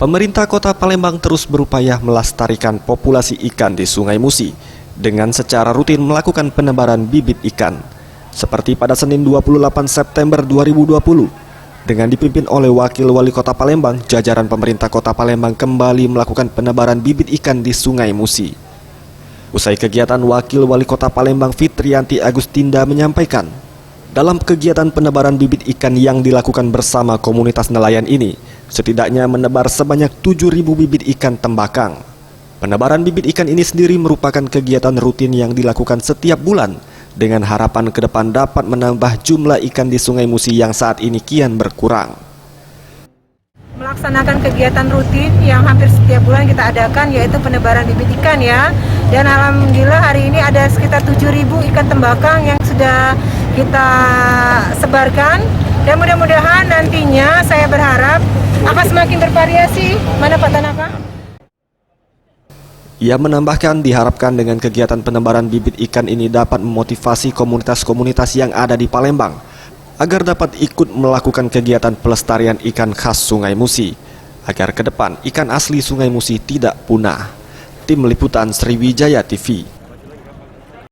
Pemerintah Kota Palembang terus berupaya melestarikan populasi ikan di Sungai Musi dengan secara rutin melakukan penebaran bibit ikan. Seperti pada Senin 28 September 2020, dengan dipimpin oleh Wakil Wali Kota Palembang, jajaran pemerintah Kota Palembang kembali melakukan penebaran bibit ikan di Sungai Musi. Usai kegiatan, Wakil Wali Kota Palembang Fitrianti Agustinda menyampaikan, dalam kegiatan penebaran bibit ikan yang dilakukan bersama komunitas nelayan ini, setidaknya menebar sebanyak 7.000 bibit ikan tembakang. Penebaran bibit ikan ini sendiri merupakan kegiatan rutin yang dilakukan setiap bulan, dengan harapan ke depan dapat menambah jumlah ikan di Sungai Musi yang saat ini kian berkurang. Melaksanakan kegiatan rutin yang hampir setiap bulan kita adakan, yaitu penebaran bibit ikan ya. Dan alhamdulillah hari ini ada sekitar 7.000 ikan tembakang yang sudah kita sebarkan. Dan mudah-mudahan nantinya saya berharap akan semakin bervariasi. Mana Pak Tanaka? Ia menambahkan diharapkan dengan kegiatan penebaran bibit ikan ini dapat memotivasi komunitas-komunitas yang ada di Palembang agar dapat ikut melakukan kegiatan pelestarian ikan khas Sungai Musi, agar ke depan ikan asli Sungai Musi tidak punah. Tim Liputan Sriwijaya TV.